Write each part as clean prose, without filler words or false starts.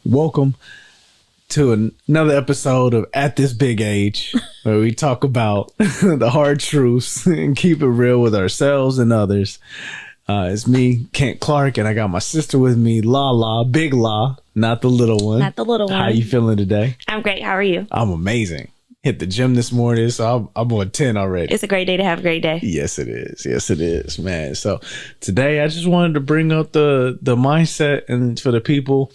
Welcome to another episode of At This Big Age, where we talk about the hard truths and keep it real with ourselves and others. It's me, Kent Clark, and I got my sister with me, La, Big La, not the little one. Not the little one. How you feeling today? I'm great. How are you? I'm amazing. Hit the gym this morning, so I'm on 10 already. It's a great day to have a great day. Yes, it is. Yes, it is, man. So today I just wanted to bring up the mindset and for the people,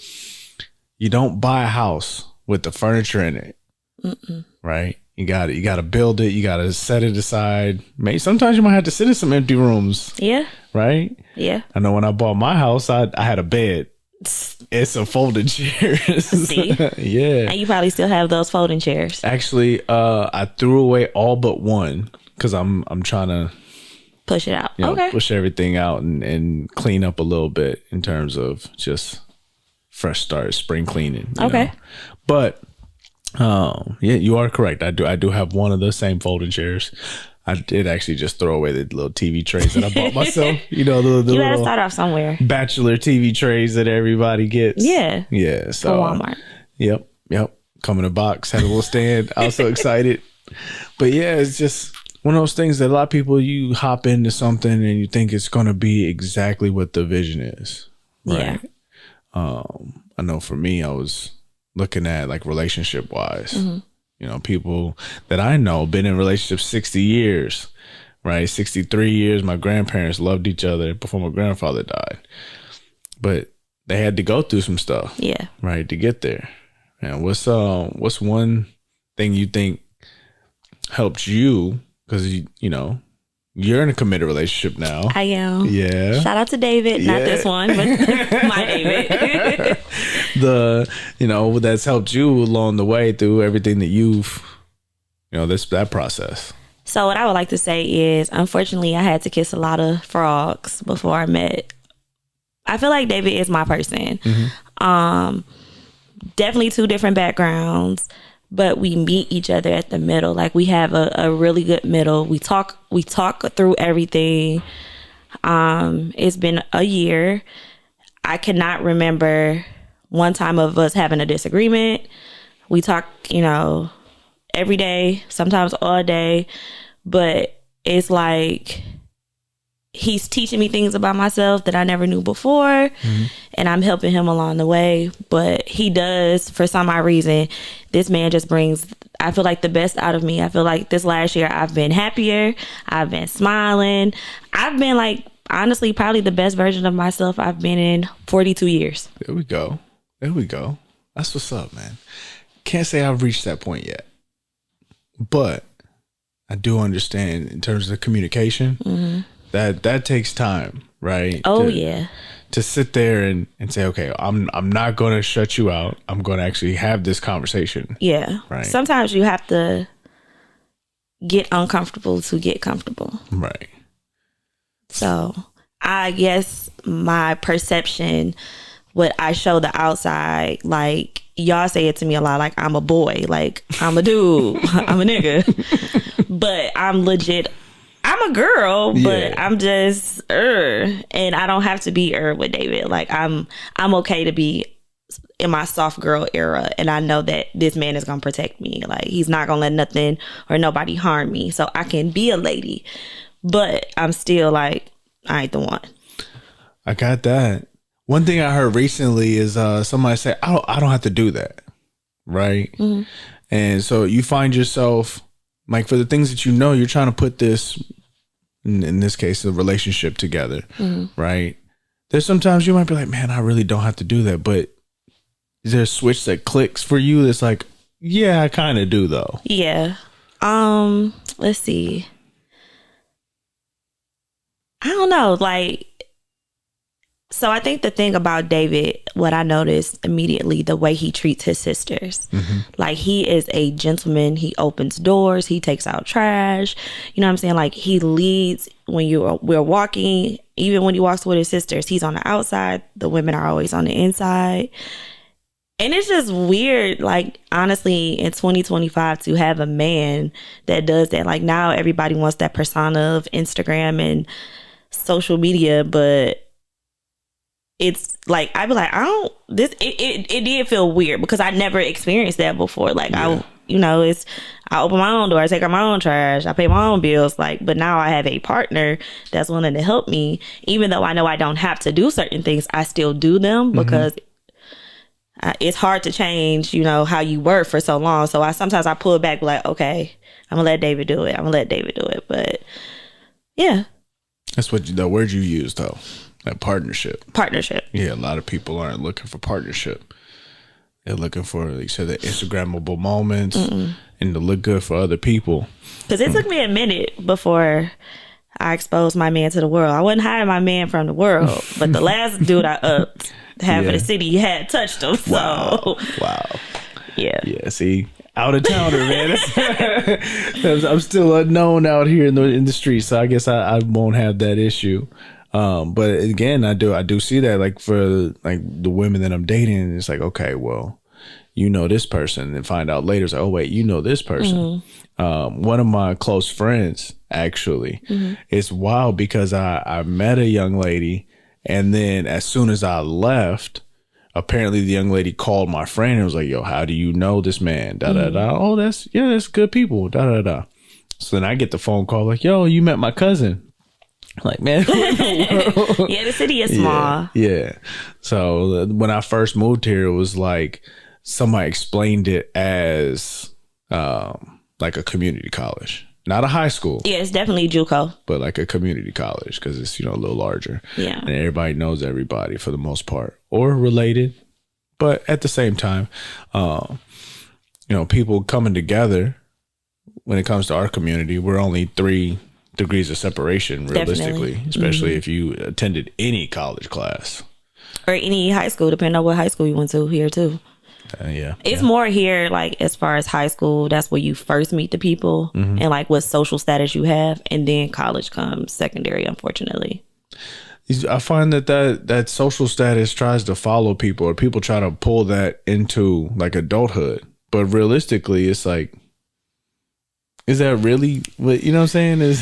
you don't buy a house with the furniture in it. Right? You got to build it. You got to set it aside. Maybe sometimes you might have to sit in some empty rooms. Yeah. Right? Yeah. I know when I bought my house, I had a bed. It's a folding chairs. See? Yeah. And you probably still have those folding chairs. Actually, I threw away all but one because I'm trying to push it out. Okay. Push everything out and clean up a little bit in terms of just fresh start, spring cleaning. Okay. Know? But yeah, you are correct. I do have one of the same folding chairs. I did actually just throw away the little TV trays that I bought myself. You know, the you gotta little start off somewhere. Bachelor TV trays that everybody gets. Yeah. Yeah. So for Walmart. Yep. Come in a box. Had a little stand. I was so excited. But yeah, it's just one of those things that a lot of people, you hop into something and you think it's going to be exactly what the vision is. Right. Yeah. I know for me, I was looking at like relationship wise. You know, people that I know been in relationships 60 years, right? 63 years. My grandparents loved each other before my grandfather died. But they had to go through some stuff. Yeah. Right, to get there. And what's one thing you think helped you? Because, you know, you're in a committed relationship now. I am. Yeah. Shout out to David. Yeah. Not this one, but my David. That's helped you along the way through everything that you've, that process. So what I would like to say is, unfortunately, I had to kiss a lot of frogs before I met. I feel like David is my person. Definitely two different backgrounds, but we meet each other at the middle. Like we have a really good middle. We talk through everything. It's been a year. I cannot remember one time of us having a disagreement. We talk, every day, sometimes all day, but it's like he's teaching me things about myself that I never knew before, and I'm helping him along the way. But he does, for some odd reason, this man just brings, I feel like, the best out of me. I feel like this last year I've been happier. I've been smiling. I've been like, honestly, probably the best version of myself I've been in 42 years. There we go. That's what's up, man. Can't say I've reached that point yet, but I do understand in terms of communication that takes time, right? To sit there and say, okay, I'm not going to shut you out. I'm going to actually have this conversation. Yeah. Right. Sometimes you have to get uncomfortable to get comfortable. Right. So I guess my perception, what I show the outside, like y'all say it to me a lot, like I'm a boy, like I'm a dude, I'm a nigga, but I'm legit, I'm a girl, but I'm just and I don't have to be with David. Like I'm okay to be in my soft girl era, and I know that this man is gonna protect me. Like he's not gonna let nothing or nobody harm me, so I can be a lady, but I'm still like, I ain't the one. I got that. One thing I heard recently is somebody say, I don't have to do that. Right. And so you find yourself like, for the things that you're trying to put this, in this case, a relationship together. Right. There's sometimes you might be like, man, I really don't have to do that. But is there a switch that clicks for you that's like, yeah, I kind of do though? Yeah. Let's see. I don't know. Like, so I think the thing about David, what I noticed immediately, the way he treats his sisters, like he is a gentleman. He opens doors. He takes out trash. You know what I'm saying? Like he leads when we're walking, even when he walks with his sisters, he's on the outside. The women are always on the inside. And it's just weird, like, honestly, in 2025 to have a man that does that. Like now everybody wants that persona of Instagram and social media, but it's like I'd be like, I don't this it did feel weird because I never experienced that before. Like I it's I open my own door, I take out my own trash, I pay my own bills, like, but now I have a partner that's willing to help me. Even though I know I don't have to do certain things, I still do them because it's hard to change, how you were for so long. So sometimes I pull back like, okay, I'm gonna let David do it. But yeah. That's the word you used though. That partnership. Yeah, a lot of people aren't looking for partnership. They're looking for, like you said, the Instagrammable moments and to look good for other people. Because it took me a minute before I exposed my man to the world. I wasn't hiding my man from the world, but the last dude I upped, half of the city had touched him. So wow. Yeah. Yeah. See, out of towner, man. I'm still unknown out here in the streets, so I guess I won't have that issue. But again, I do see that, like, for like the women that I'm dating, it's like, okay, well, this person, and find out later, it's like, oh wait, this person. One of my close friends, actually, it's wild because I met a young lady, and then as soon as I left, apparently the young lady called my friend and was like, yo, how do you know this man? Da da da. Oh, that's good people. Da da da. So then I get the phone call like, yo, you met my cousin. Like, man, yeah, the city is small. Yeah. So when I first moved here, it was like somebody explained it as like a community college, not a high school. Yeah, it's definitely JUCO, but like a community college because it's a little larger. Yeah, and everybody knows everybody for the most part, or related. But at the same time, people coming together. When it comes to our community, we're only 3 degrees of separation, realistically, definitely. Especially if you attended any college class or any high school, depending on what high school you went to here too. It's more here, like, as far as high school, that's where you first meet the people and like what social status you have, and then college comes secondary, unfortunately. I find that social status tries to follow people, or people try to pull that into like adulthood, but realistically it's like, is that really what, you know what I'm saying?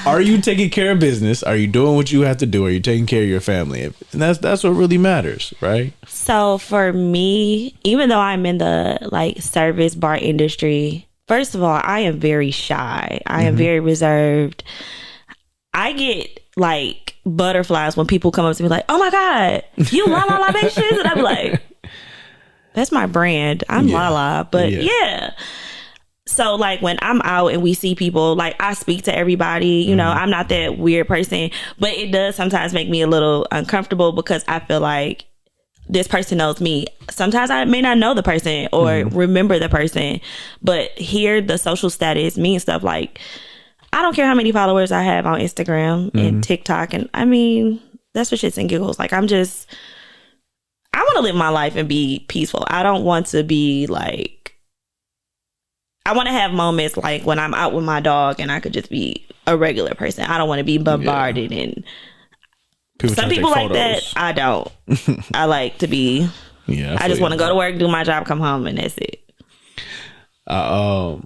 Are you taking care of business? Are you doing what you have to do? Are you taking care of your family? And that's what really matters, right? So for me, even though I'm in the like service bar industry, first of all, I am very shy. I am very reserved. I get like butterflies when people come up to me like, oh my God, you La La La Bitches? And I'm like, that's my brand. I'm Lala. But yeah. So like when I'm out and we see people, like I speak to everybody, I'm not that weird person, but it does sometimes make me a little uncomfortable because I feel like this person knows me. Sometimes I may not know the person or remember the person, but here the social status means stuff like, I don't care how many followers I have on Instagram and TikTok. And I mean, that's for shits and giggles. Like I want to live my life and be peaceful. I don't want to be like, I want to have moments like when I'm out with my dog and I could just be a regular person. I don't want to be bombarded and some people like that. I don't. I like to be. Yeah, I just want to go to work, do my job, come home, and that's it. I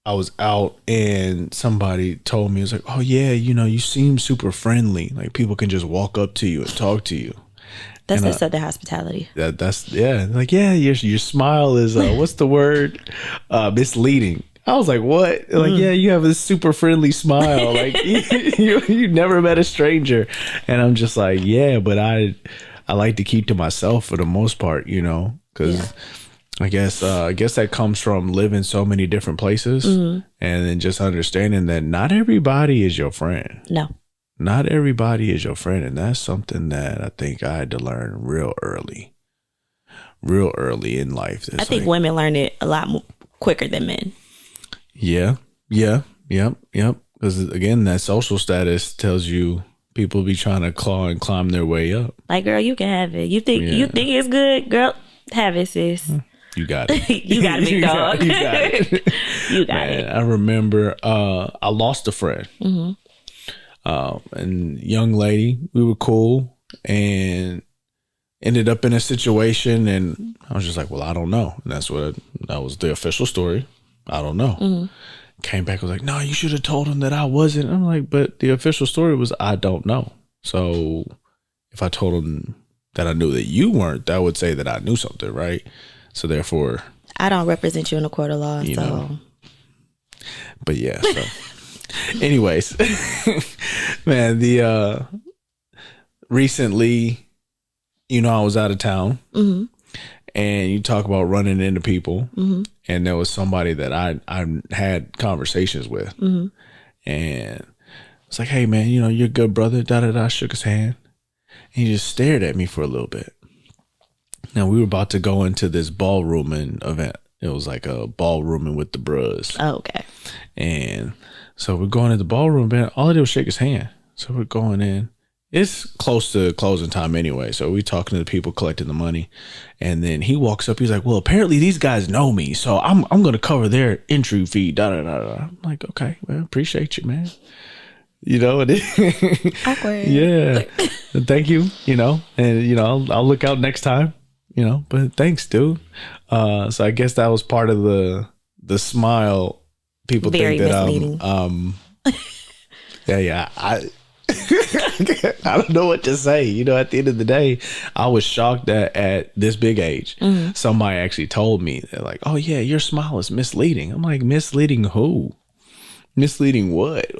was out and somebody told me, it was like, oh yeah, you seem super friendly. Like people can just walk up to you and talk to you. That's the Southern hospitality. That's like, yeah, your smile is what's the word? Misleading. I was like, what? Like, yeah, you have a super friendly smile. Like you never met a stranger. And I'm just like, yeah, but I like to keep to myself for the most part, because I guess that comes from living so many different places and then just understanding that not everybody is your friend. No. Not everybody is your friend, and that's something that I think I had to learn real early in life. I think women learn it a lot quicker than men. Yeah. Yep. Because again, that social status tells you people be trying to claw and climb their way up. Like, girl, you can have it. You think it's good, girl? Have it, sis. You got it. You got it, big dog. You got it. You got it. I remember I lost a friend. And young lady, we were cool and ended up in a situation, and I was just like, well, I don't know. And that was the official story. I don't know. Came back, was like, no, you should have told him that I wasn't. I'm like, but the official story was I don't know. So if I told him that I knew that you weren't, that would say that I knew something, right? So therefore, I don't represent you in a court of law, you so. know. But yeah, so anyways, man, the recently, you know, I was out of town, and you talk about running into people, and there was somebody that I had conversations with, and it's like, hey man, you know, you're a good brother, da da da. Shook his hand, and he just stared at me for a little bit. Now we were about to go into this ballrooming event. It was like a ballrooming with the bros. Oh, okay. And so we're going to the ballroom, man. All I did was shake his hand. So we're going in. It's close to closing time anyway. So we talking to the people collecting the money. And then he walks up. He's like, well, apparently these guys know me. So I'm going to cover their entry fee. Da, da, da, da. I'm like, okay, well, appreciate you, man. You know, Awkward. Yeah. Thank you, you know, and, you know, I'll look out next time, you know, but thanks, dude. So I guess that was part of the smile. People Very think that misleading. yeah, I don't know what to say. You know, at the end of the day, I was shocked that at this big age, somebody actually told me, they're like, oh yeah, your smile is misleading. I'm like, misleading who? Misleading what?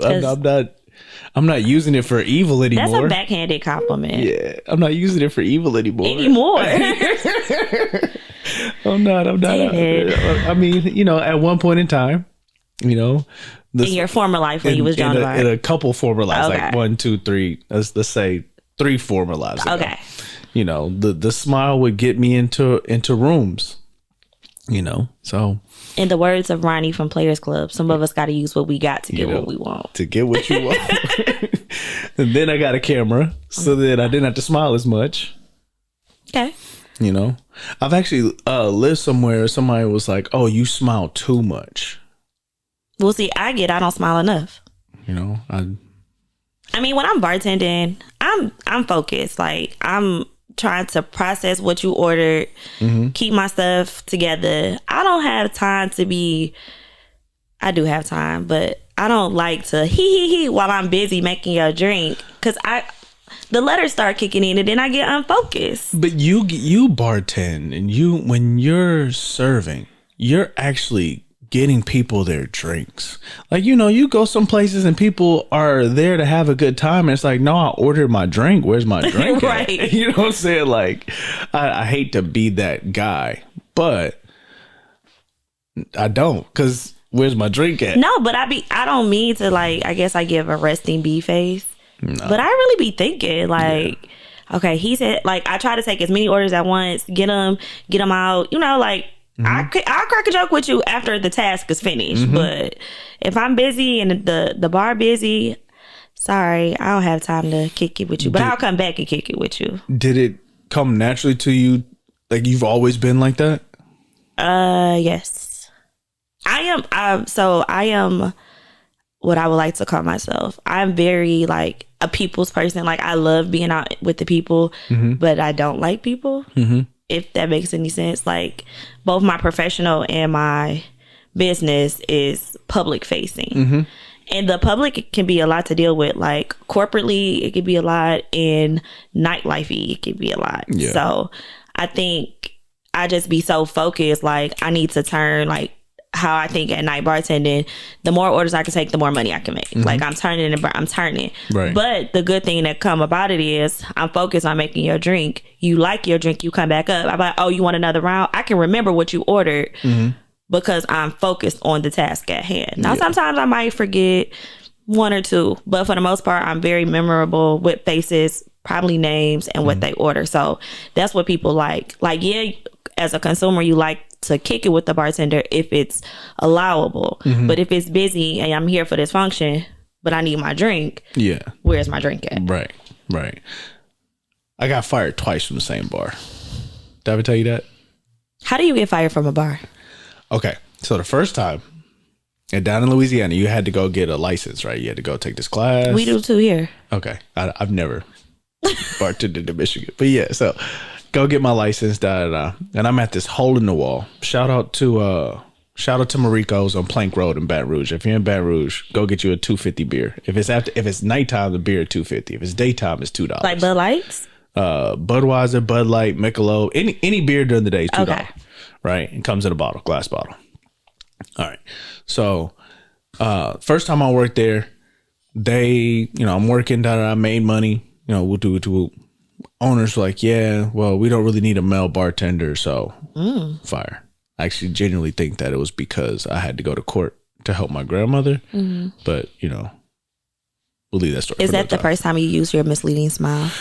I'm not using it for evil anymore. That's a backhanded compliment. Yeah, I'm not using it for evil anymore. I'm not. David. I mean, you know, at one point in time, you know, in your former life when you was John in a couple former lives, Okay. like 1, 2, 3. Let's say 3 former lives ago. Okay. You know, the smile would get me into rooms. You know, so in the words of Ronnie from Players Club, some of us got to use what we got to get know, what we want. To get what you want. And then I got a camera so that I didn't have to smile as much. Okay. You know, I've actually lived somewhere. Somebody was like, "Oh, you smile too much." Well, see, I don't smile enough. You know, I mean, when I'm bartending, I'm focused. Like, I'm trying to process what you ordered, keep my stuff together. I don't have time to be. I do have time, but I don't like to he while I'm busy making your drink, because the letters start kicking in and then I get unfocused. But you bartend, and when you're serving, you're actually getting people their drinks. Like, you know, you go some places and people are there to have a good time, and it's like, no, I ordered my drink. Where's my drink? Right. At? You know what I'm saying? Like, I hate to be that guy, but I don't, because where's my drink at? No, but I don't mean to, like, I guess I give a resting bee face. No. But I really be thinking, like, okay, he said, like, I try to take as many orders at once, get them out, you know, like, I'll crack a joke with you after the task is finished. But if I'm busy and the bar busy, sorry, I don't have time to kick it with you. But I'll come back and kick it with you. Did it come naturally to you? Like, you've always been like that? Yes. I am what I would like to call myself. I'm very, like, a people's person. Like, I love being out with the people, but I don't like people. If that makes any sense. Like, both my professional and my business is public facing. And the public can be a lot to deal with. Like, corporately, it could be a lot. In nightlife, it could be a lot. Yeah. So I think I just be so focused. Like, I need to turn, like, how I think at night bartending, the more orders I can take, the more money I can make. Like, I'm turning. Right. But the good thing that come about it is I'm focused on making your drink. You like your drink, you come back up. I'm like, oh, you want another round? I can remember what you ordered because I'm focused on the task at hand. Now, sometimes I might forget 1 or 2, but for the most part, I'm very memorable with faces, probably names, and what they order. So that's what people like. Like, yeah, as a consumer, you like to kick it with the bartender if it's allowable. But if it's busy and I'm here for this function, but I need my drink, where's my drink at? Right. I got fired twice from the same bar. Did I ever tell you that? How do you get fired from a bar? Okay, so the first time, and down in Louisiana, you had to go get a license, right? You had to go take this class. We do too here. Okay, I've never bartended in Michigan, but yeah, so go get my license, and I'm at this hole in the wall. Shout out to Mariko's on Plank Road in Baton Rouge. If you're in Baton Rouge, go get you a $2.50 beer. If it's nighttime, the beer is $2.50. If it's daytime, it's $2. Like Bud Lights? Budweiser, Bud Light, Michelob, any beer during the day is $2. Okay. Right? It comes in a bottle, glass bottle. All right. So first time I worked there, I'm working, I made money, we'll do. Owners were like, yeah, well, we don't really need a male bartender, so fire. I actually genuinely think that it was because I had to go to court to help my grandmother. But, we'll leave that story. Is that the first time you used your misleading smile?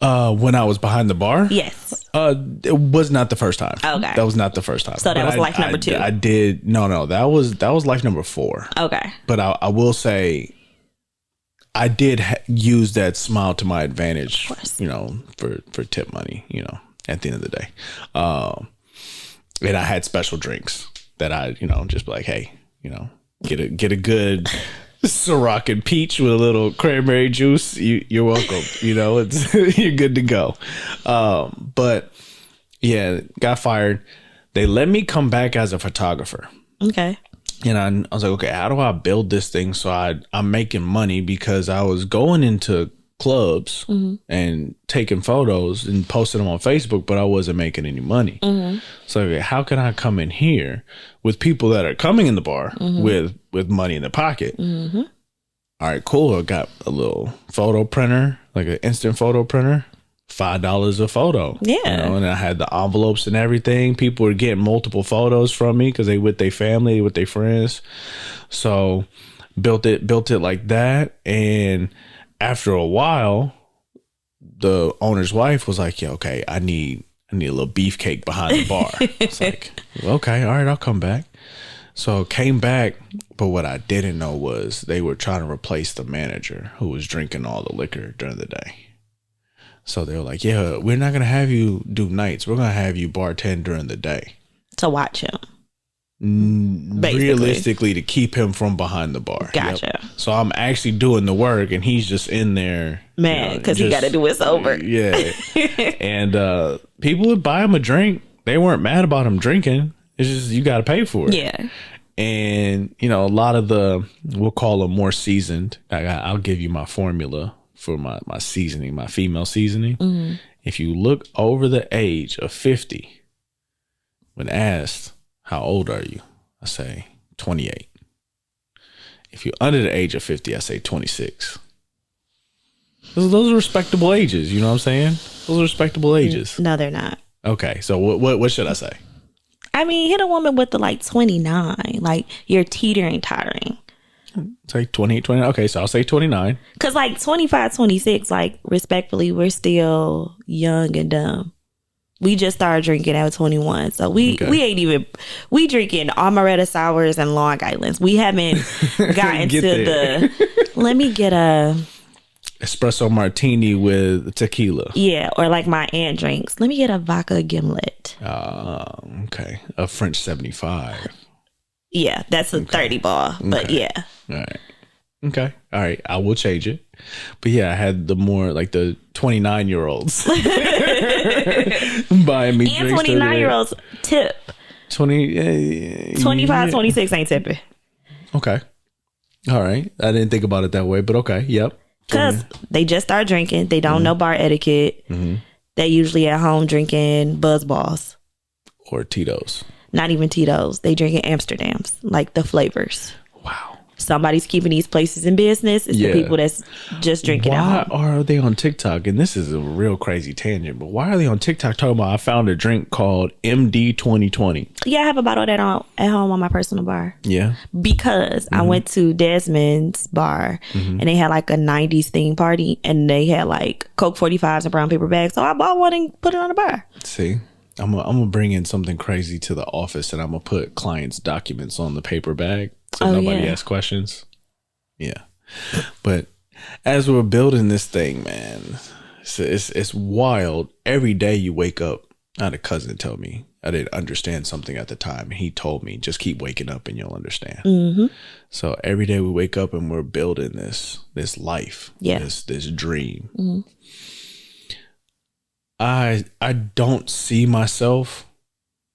When I was behind the bar? Yes. It was not the first time. Okay. That was not the first time. So that was life number 2. I did. No, that was life number 4. Okay. But I will say, I did use that smile to my advantage, for tip money, at the end of the day. And I had special drinks that I, just be like, hey, get a good Ciroc and peach with a little cranberry juice. You're welcome. It's you're good to go. But yeah, got fired. They let me come back as a photographer. Okay. And I was like, okay, how do I build this thing so I'm making money? Because I was going into clubs and taking photos and posting them on Facebook, but I wasn't making any money. So okay, how can I come in here with people that are coming in the bar with money in their pocket? All right, cool. I got a little photo printer, like an instant photo printer. $5 a photo. Yeah. And I had the envelopes and everything. People were getting multiple photos from me because they with their family, with their friends. So built it like that. And after a while, the owner's wife was like, yeah, okay, I need a little beefcake behind the bar. It's like, okay, all right, I'll come back. So came back, but what I didn't know was they were trying to replace the manager who was drinking all the liquor during the day. So they were like, yeah, we're not going to have you do nights. We're going to have you bartend during the day. To watch him. Realistically, to keep him from behind the bar. Gotcha. Yep. So I'm actually doing the work and he's just in there. Man, because he got to do it sober. Yeah. And people would buy him a drink. They weren't mad about him drinking. It's just you got to pay for it. Yeah. And, a lot of we'll call them more seasoned. I'll give you my formula for my seasoning, my female seasoning. If you look over the age of 50, when asked, how old are you? I say 28. If you're under the age of 50, I say 26. Those are respectable ages. You know what I'm saying? Those are respectable ages. No, they're not. Okay. So what should I say? I mean, hit a woman with the 29. Like, you're teetering, tottering. Say 28, 29. Okay, so I'll say 29. Because 25, 26, respectfully, we're still young and dumb. We just started drinking at 21. So we ain't even, we drinking Amaretta sours and Long Islands. We haven't gotten to let me get a espresso martini with tequila. Yeah, or like my aunt drinks. Let me get a vodka gimlet. Okay. A French 75. Yeah, that's a 30 ball. But yeah. All right. Okay. All right. I will change it. But yeah, I had the more like the 29-year-olds buying me and drinks. 29-year-olds tip. 25, 26 ain't tipping. Okay. All right. I didn't think about it that way, but okay. Yep. Because they just start drinking. They don't know bar etiquette. They usually at home drinking Buzz Balls. Or Tito's. Not even Tito's. They drinking Amsterdams, like the flavors. Wow. Somebody's keeping these places in business. It's the people that's just drinking at home. Why are they on TikTok? And this is a real crazy tangent, but why are they on TikTok talking about I found a drink called MD 2020? Yeah, I have a bottle of that at home on my personal bar. Yeah. Because I went to Desmond's bar and they had like a 90s theme party and they had like Coke 45s and brown paper bags. So I bought one and put it on the bar. See? I'm gonna bring in something crazy to the office and I'm gonna put clients' documents on the paper bag so nobody asks questions. Yeah, but as we're building this thing, man, it's wild. Every day you wake up. I had a cousin tell me I didn't understand something at the time. He told me just keep waking up and you'll understand. So every day we wake up and we're building this life, this dream. I don't see myself,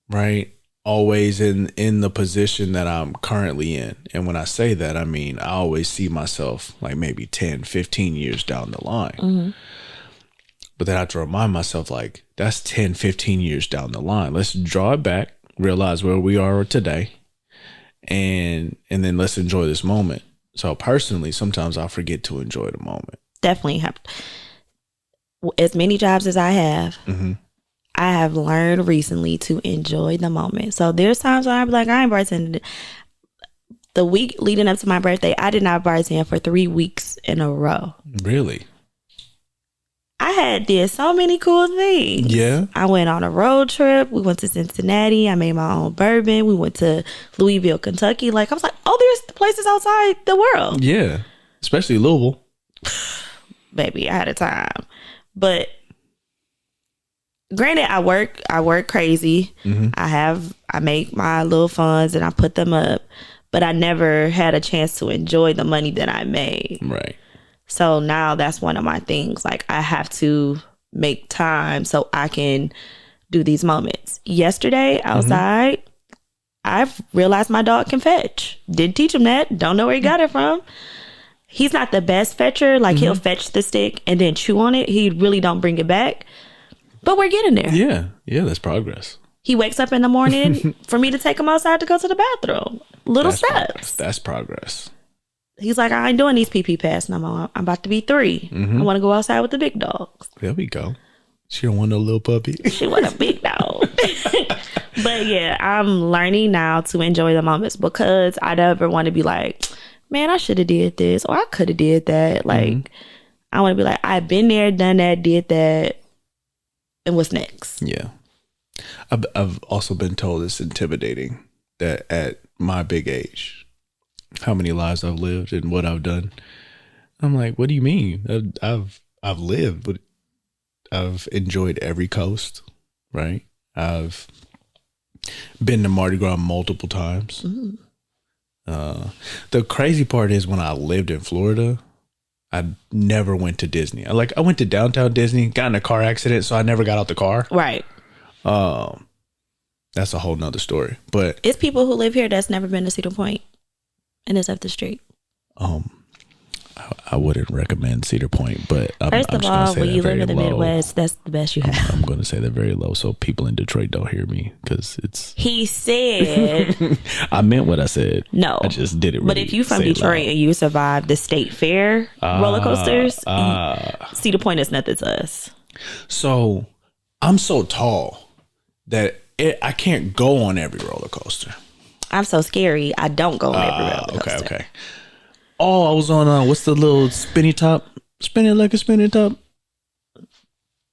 right, always in the position that I'm currently in. And when I say that, I mean, I always see myself like maybe 10, 15 years down the line. But then I have to remind myself, like, that's 10, 15 years down the line. Let's draw it back, realize where we are today, and then let's enjoy this moment. So personally, sometimes I forget to enjoy the moment. Definitely have. As many jobs as I have, I have learned recently to enjoy the moment. So there's times when I'm like, I ain't bartending. The week leading up to my birthday, I did not bartend for 3 weeks in a row. Really? I did so many cool things. Yeah. I went on a road trip. We went to Cincinnati. I made my own bourbon. We went to Louisville, Kentucky. Like, I was like, oh, there's places outside the world. Yeah. Especially Louisville. Baby, I had a time. But granted, I work crazy. I make my little funds and I put them up. But I never had a chance to enjoy the money that I made. Right. So now that's one of my things. Like, I have to make time so I can do these moments. Yesterday, outside, I've realized my dog can fetch. Didn't teach him that. Don't know where he got it from. He's not the best fetcher. Like, he'll fetch the stick and then chew on it. He really don't bring it back. But we're getting there. Yeah. Yeah, that's progress. He wakes up in the morning for me to take him outside to go to the bathroom. Little steps. Progress. That's progress. He's like, I ain't doing these pee pass no more. I'm about to be 3. I want to go outside with the big dogs. There we go. She don't want no little puppy. She want a big dog. But yeah, I'm learning now to enjoy the moments because I never want to be like, man, I should have did this or I could have did that. Like, I want to be like, I've been there, done that, did that. And what's next? Yeah. I've also been told it's intimidating that at my big age, how many lives I've lived and what I've done. I'm like, what do you mean? I've lived, but I've enjoyed every coast, right? I've been to Mardi Gras multiple times. The crazy part is when I lived in Florida, I never went to Disney. I went to downtown Disney, got in a car accident, so I never got out the car. Right. That's a whole nother story. But it's people who live here that's never been to Cedar Point. And it's up the street. I wouldn't recommend Cedar Point, but First of all, when you live in the Midwest, that's the best you have. I'm going to say they're very low, so people in Detroit don't hear me because it's. He said. I meant what I said. No, I just did it. But if you from Detroit and you survived the State Fair roller coasters, Cedar Point is nothing to us. So I'm so tall that I can't go on every roller coaster. I'm so scary. I don't go on every roller coaster. Okay. Oh, I was on what's the little spinny top? Spin it like a spinny top.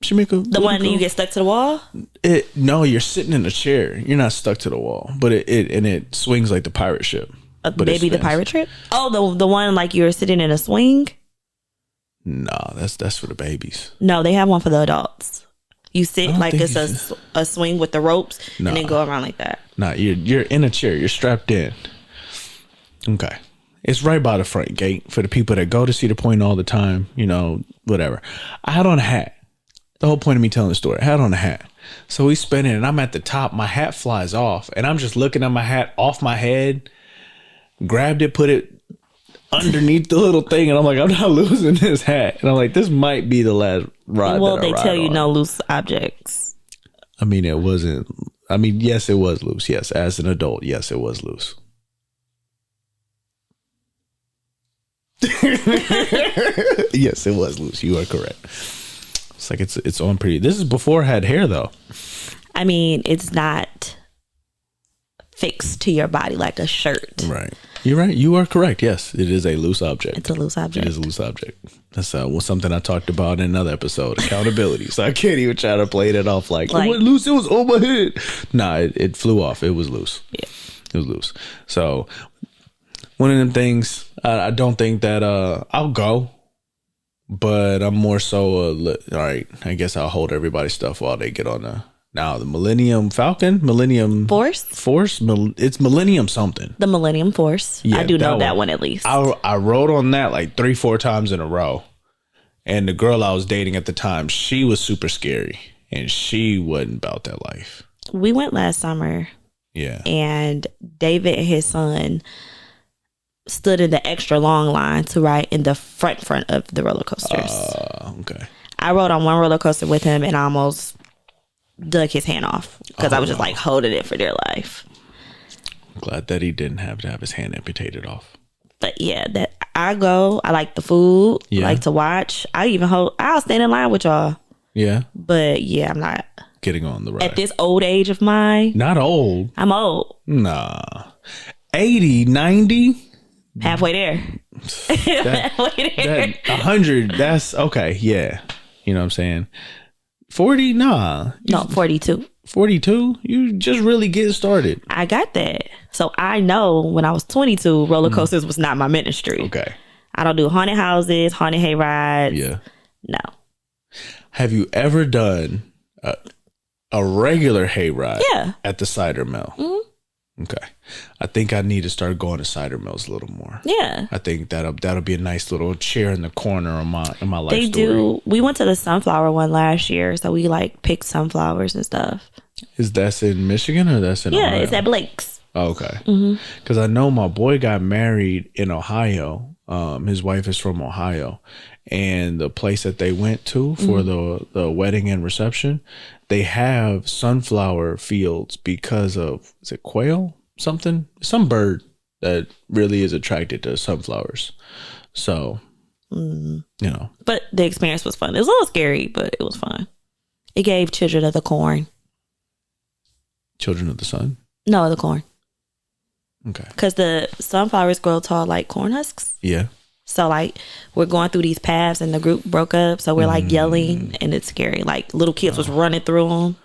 The one that you get stuck to the wall? No, you're sitting in a chair. You're not stuck to the wall, but it swings like the pirate ship. Maybe the pirate trip? Oh, the one like you're sitting in a swing? No, that's for the babies. No, they have one for the adults. You sit like it's a swing with the ropes and then go around like that. No, you're in a chair. You're strapped in. Okay. It's right by the front gate for the people that go to Cedar Point all the time, whatever. I had on a hat. The whole point of me telling the story, I had on a hat. So we spin it and I'm at the top. My hat flies off and I'm just looking at my hat off my head, grabbed it, put it underneath the little thing. And I'm like, I'm not losing this hat. And I'm like, this might be the last ride. Well, they tell you no loose objects. I mean, it wasn't. I mean, yes, it was loose. Yes. As an adult, yes, it was loose. Yes, it was loose. You are correct. It's like it's on pretty. This is before I had hair though. I mean, it's not fixed to your body like a shirt. Right. You're right. You are correct. Yes, it is a loose object. It's a loose object. It is a loose object. That's something I talked about in another episode, accountability. So I can't even try to play that off like it wasn't loose. It was on my head. Nah, it flew off. It was loose. Yeah, it was loose. So one of them things, I don't think that I'll go, but I'm more so all right. I guess I'll hold everybody's stuff while they get on the Millennium Falcon, Millennium Force. It's Millennium something. The Millennium Force. Yeah, I do know that one at least. I rode on that like 3-4 times in a row, and the girl I was dating at the time, she was super scary, and she wasn't about that life. We went last summer. Yeah, and David and his son stood in the extra long line to ride in the front of the roller coasters. Okay. I rode on one roller coaster with him and I almost dug his hand off because I was just like holding it for dear life. I'm glad that he didn't have to have his hand amputated off. But yeah, that I like the food. I like to watch. I'll stand in line with y'all. Yeah. But yeah, I'm not getting on the ride. At this old age of mine. Not old. I'm old. Nah. 80, 90? Halfway there. Halfway there. 100, that's okay. Yeah. You know what I'm saying? 40? Nah. No, 42. 42? You just really getting started. I got that. So I know when I was 22, roller coasters was not my ministry. Okay. I don't do haunted houses, haunted hay rides. Yeah. No. Have you ever done a regular hay ride at the cider mill? Mm-hmm. Okay. I think I need to start going to cider mills a little more. Yeah. I think that'll be a nice little chair in the corner of my life They story. do. We went to the sunflower one last year, so we like picked sunflowers and stuff. Is that in Michigan or that's in Ohio? Yeah, it's at Blake's. Oh, okay. Because I know my boy got married in Ohio. His wife is from Ohio. And the place that they went to for the wedding and reception, they have sunflower fields because of, is it quail? Something? Some bird that really is attracted to sunflowers. So, you know. But the experience was fun. It was a little scary, but it was fun. It gave children of the corn. Children of the sun? No, the corn. Okay. Because the sunflowers grow tall like corn husks. Yeah. So like we're going through these paths and the group broke up. So we're like yelling and it's scary. Like little kids was running through them.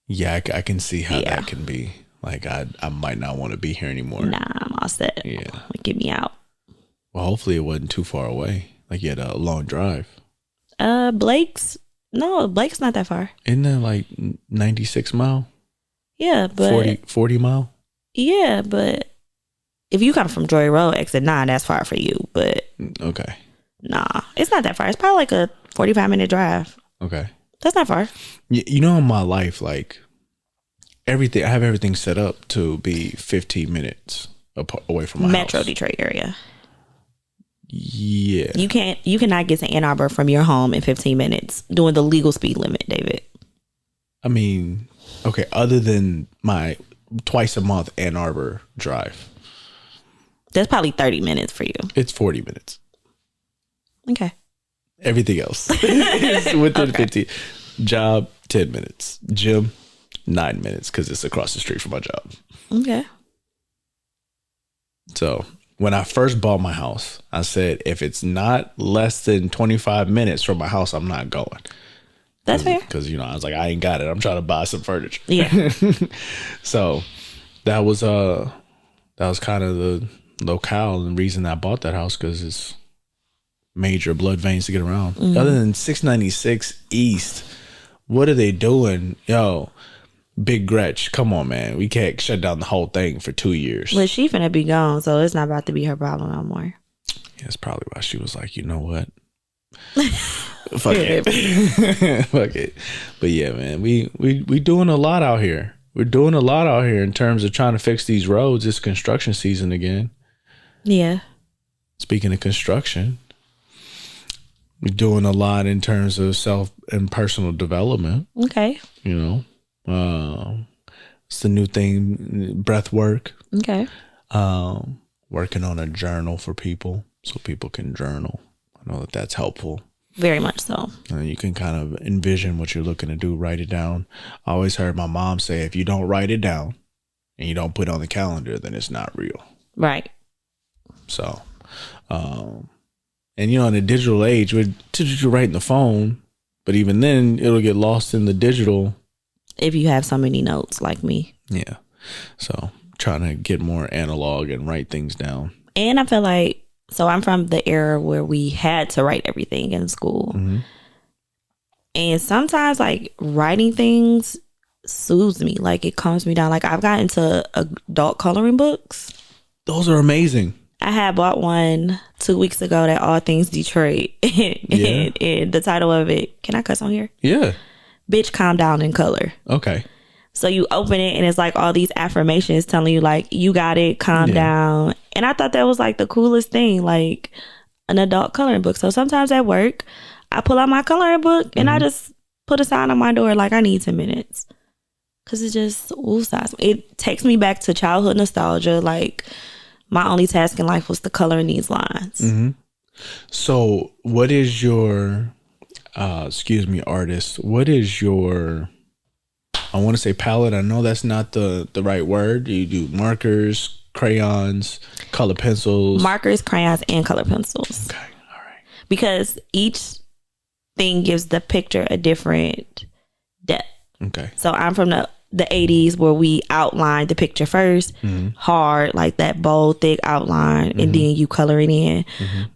Yeah, I can see how that can be. Like I might not want to be here anymore. Nah, I'm all set. Yeah. Like, get me out. Well, hopefully it wasn't too far away. Like you had a long drive. Blake's not that far. Isn't that like 96 mile? Yeah, but 40 mile? Yeah, but if you come from Joy Road, exit 9, that's far for you. But okay. Nah, it's not that far. It's probably like a 45-minute drive. Okay. That's not far. You know, in my life, like I have everything set up to be 15 minutes away from my Metro house. Detroit area. Yeah. You cannot get to Ann Arbor from your home in 15 minutes doing the legal speed limit, David. I mean, okay, other than my twice a month Ann Arbor drive. That's probably 30 minutes for you. It's 40 minutes. Okay. Everything else is within 15. Job, 10 minutes. Gym, 9 minutes because it's across the street from my job. Okay. So when I first bought my house, I said, if it's not less than 25 minutes from my house, I'm not going. That's fair. Because, you know, I was like, I ain't got it. I'm trying to buy some furniture. Yeah. So that was kind of the locale and reason I bought that house, because it's major blood veins to get around. Mm-hmm. Other than 696 East, what are they doing? Yo, Big Gretch, come on, man. We can't shut down the whole thing for 2 years. Well, she finna be gone, so it's not about to be her problem no more. Yeah, that's probably why she was like, you know what? Fuck it. Fuck it. But yeah, man, we doing a lot out here. We're doing a lot out here in terms of trying to fix these roads. It's construction season again. Yeah. Speaking of construction, we're doing a lot in terms of self and personal development. Okay. You know, it's the new thing, breath work. Okay. Working on a journal for people so people can journal. I know that's helpful. Very much so. And you can kind of envision what you're looking to do, write it down. I always heard my mom say, if you don't write it down and you don't put it on the calendar, then it's not real. Right. So, and you know, in the digital age, we're writing the phone, but even then it'll get lost in the digital. If you have so many notes like me. Yeah. So trying to get more analog and write things down. And I feel like, so I'm from the era where we had to write everything in school. Mm-hmm. And sometimes like writing things soothes me. Like it calms me down. Like I've gotten into adult coloring books. Those are amazing. I had bought one 2 weeks ago that All Things Detroit. and the title of it, can I cuss on here? Yeah. Bitch, Calm Down in Color. Okay. So you open it and it's like all these affirmations telling you like, you got it, calm down. And I thought that was like the coolest thing, like an adult coloring book. So sometimes at work, I pull out my coloring book and I just put a sign on my door like I need 10 minutes. Cause it just woosahs. It takes me back to childhood nostalgia. Like my only task in life was to color in these lines. So what is your, artist, what is your, I want to say palette. I know that's not the right word. You do markers, crayons, color pencils. Markers, crayons, and color pencils. Okay, all right. Because each thing gives the picture a different depth. Okay. So I'm from the 80s where we outline the picture first, hard, like that bold, thick outline, and then you color it in.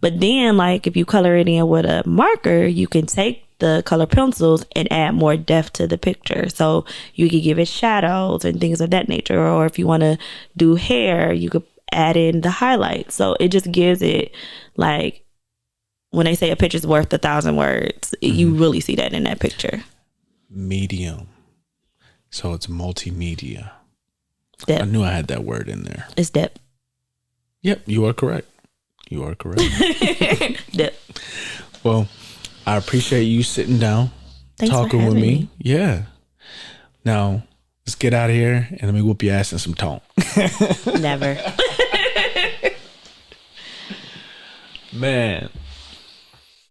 But then, like, if you color it in with a marker, you can take the color pencils and add more depth to the picture. So you could give it shadows and things of that nature. Or if you want to do hair, you could add in the highlights. So it just gives it, like, when they say a picture's worth 1,000 words, you really see that in that picture. Medium. So it's multimedia. Depth. I knew I had that word in there. It's depth. Yep, you are correct. You are correct. Depth. Well, I appreciate you sitting down, Thanks talking for with having me. Yeah. Now, let's get out of here and let me whoop your ass in some tone. Never. Man.